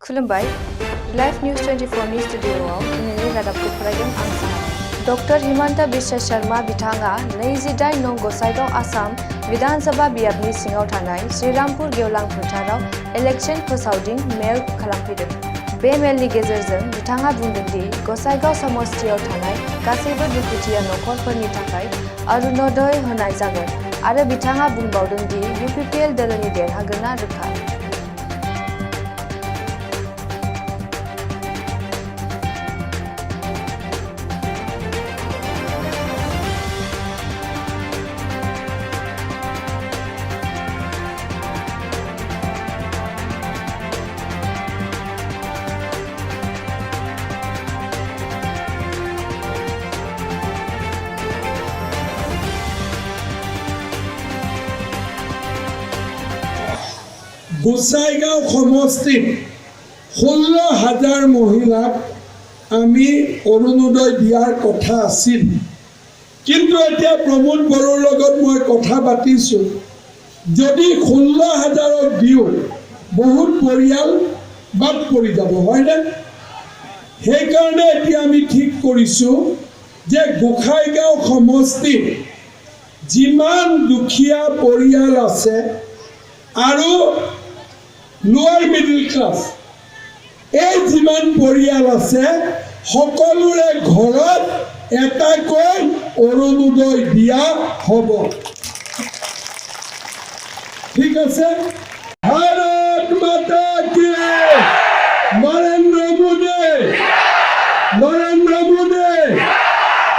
खुलुमबाय live news 24 नि स्टुडिय'आव दिनैनि रादाबखौ फरायगोन आं साहा डक्टर हिमन्त बिश्व शर्मा बिथाङा 28 नं गसाइगाव आसाम विधानसभा बियाबनि सिङाव थानाय श्रीरामपुर गेवलां फोथाराव इलेक्शन फोसावदिं मेल खालामफैदों। बे मेलनि गेजेरजों बिथाङा बुंदों दि गसाइगाव समस्तियाव थानाय गासैबो दुखुथिया नखरफोरनि थाखाय अरुणोदय होनाय जागोन आरो बिथाङा बुंबावदों दि UPPL दोलोनि देरहागोना रोखा। গোসাইগাঁও সমষ্টিত 16,000 মহিলাক আমি অৰুণোদয় দিয়াৰ কথা আছিল, কিন্তু এতিয়া প্ৰমোদ বড়োৰ লগত মই কথা পাতিছোঁ, যদি 16,000ক দিওঁ বহুত পৰিয়াল বাদ পৰি যাব, হয়নে? সেইকাৰণে এতিয়া আমি ঠিক কৰিছোঁ যে গোসাইগাঁও সমষ্টিত যিমান দুখীয়া পৰিয়াল আছে আৰু লোৱাৰ মিডল ক্লাছ এই যিমান পৰিয়াল আছে সকলোৰে ঘৰত এটাকৈ অৰুণোদয় দিয়া হ'ব। ঠিক আছে? ভাৰত মাতা কি নৰেন্দ্ৰ মোদী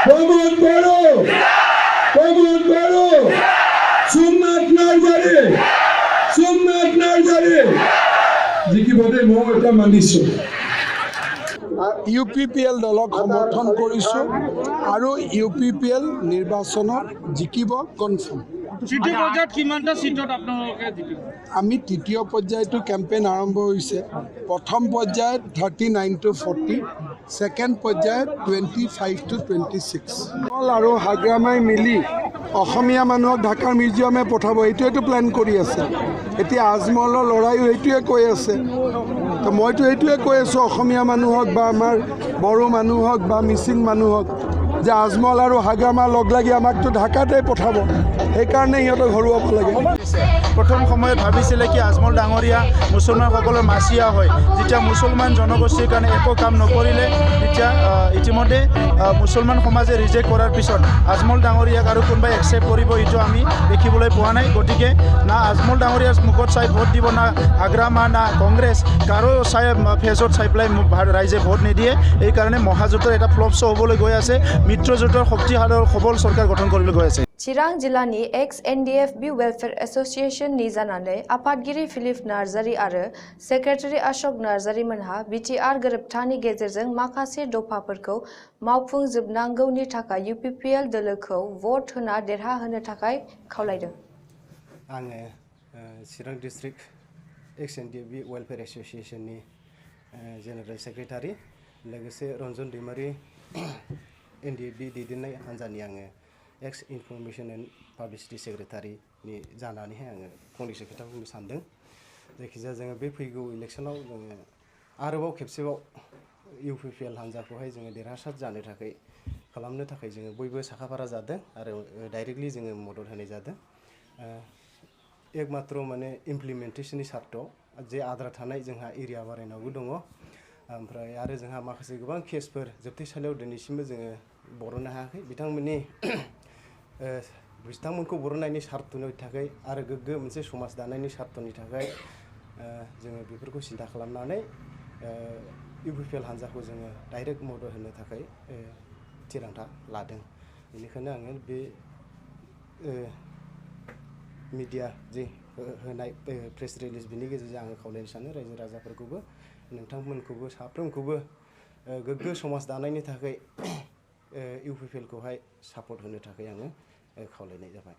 প্ৰমোদ বড়ো সোমনাথ নাৰ্জাৰী জিকিবদে মই এটা মানিছোঁ। UPPL দলক সমৰ্থন কৰিছোঁ আৰু UPPL নিৰ্বাচনত জিকিব কনফাৰ্ম। তৃতীয় পৰ্যায়ত কিমানটা সিটত আপোনালোকে জিকিব? আমি তৃতীয় পৰ্যায়টো কেম্পেইন আৰম্ভ হৈছে। প্ৰথম পৰ্যায়ত 39 to 40, ছেকেণ্ড পৰ্যায়ত 25 to 26 আৰু হাগ্ৰামাই মিলি অসমীয়া মানুহক ঢাকাৰ মিউজিয়ামে পঠাব, এইটোৱেতো প্লেন কৰি আছে। এতিয়া আজমলৰ লৰাইও এইটোৱে কৈ আছে, তো মইতো এইটোৱে কৈ আছোঁ অসমীয়া মানুহক বা আমাৰ বড়ো মানুহক বা মিচিং মানুহক যে আজমল আৰু হাগ্ৰামা লগ লাগি আমাকতো ঢাকাতে পঠাব, সেইকাৰণে সিহঁতক হৰুৱাব লাগে। প্ৰথম সময়ত ভাবিছিলে কি আজমল ডাঙৰীয়া মুছলমানসকলৰ মাচিয়া হয়, যেতিয়া মুছলমান জনগোষ্ঠীৰ কাৰণে একো কাম নকৰিলে, তেতিয়া ইতিমধ্যে মুছলমান সমাজে ৰিজেক্ট কৰাৰ পিছত আজমল ডাঙৰীয়াক আৰু কোনোবাই একচেপ্ট কৰিব এইটো আমি দেখিবলৈ পোৱা নাই। গতিকে না আজমল ডাঙৰীয়াৰ মুখত চাই ভোট দিব, না হাগ্ৰামা না কংগ্ৰেছ কাৰো চাই ফেচত চাই পেলাই ৰাইজে ভোট নিদিয়ে। এইকাৰণে মহাজোঁটৰ এটা ফ্লপ শ্ব' হ'বলৈ গৈ আছে, মিত্ৰজোঁটৰ শক্তিশালী সবল চৰকাৰ গঠন কৰিবলৈ গৈ আছে। चिरां जिल्लानि ex-NDFB वेलफेयर एसोसिएशननि जानानै आफादगिरि फिलिप नार्जारी आरो सेक्रेटारि अशोक नार्जारी मोनहा BTR गोरोबथानि गेजेरजों माखासे दफाफोरखौ मावफुंजोबनांगौनि थाखाय UPPL दोलोखौ भट होना देरहाहोनो थाखाय खावलायदों। आङो चिरां डिस्ट्रिक्ट ex-NDFB वेलफेयर एसोसिएशननि जेनेरेल सेक्रेटारि, लोगोसे रन्जन दैमारि NDFB दैदेननाय हान्जानि आङो एक्स इनफरमेशन एन्ड पाब्लिसिटि सेक्रेटारिनि जानानैहाय आङो फंनैसो खोथा बुंनो सानदों। जायखिजाया जोङो बे फैगौ इलेक्शनाव जोङो आरोबाव खेबसेबाव UPPL हान्जाखौहाय जोङो देरहासार जानो थाखाय खालामनो थाखाय जोङो बयबो साखाफारा जादों आरो डाइरेक्टलि जोङो मदद होनाय जादों। एकमात्र माने इमप्लिमेन्टेशननि सार्थ जे आद्रा थानाय जोंहा एरिया बारायनांगौ दङ, ओमफ्राय आरो जोंहा माखासे गोबां केसफोर जोबथेसालियाव दिनैसिमबो जोङो बरननो हायाखै। बिथांमोनखौ बरननायनि सार्थनि थाखाय आरो गोग्गो मोनसे समाज दानायनि सार्थनि थाखाय जोङो बेफोरखौ सिन्था खालामनानै UPPL हान्जाखौ जोङो डाइरेक्ट मदद होनो थाखाय थिरांथा लादों। बेनिखायनो आङो बे मिडिया जे होनाय प्रेस रिलिज बिनि गेजेरजों आङो खावलायनो सानो रायजो राजाफोरखौबो, नोंथांमोनखौबो साफ्रोमखौबो गोग्गो समाज दानायनि थाखाय UPPL खौहाय सापर्ट होनो थाखाय आङो खावलायनाय जाबाय।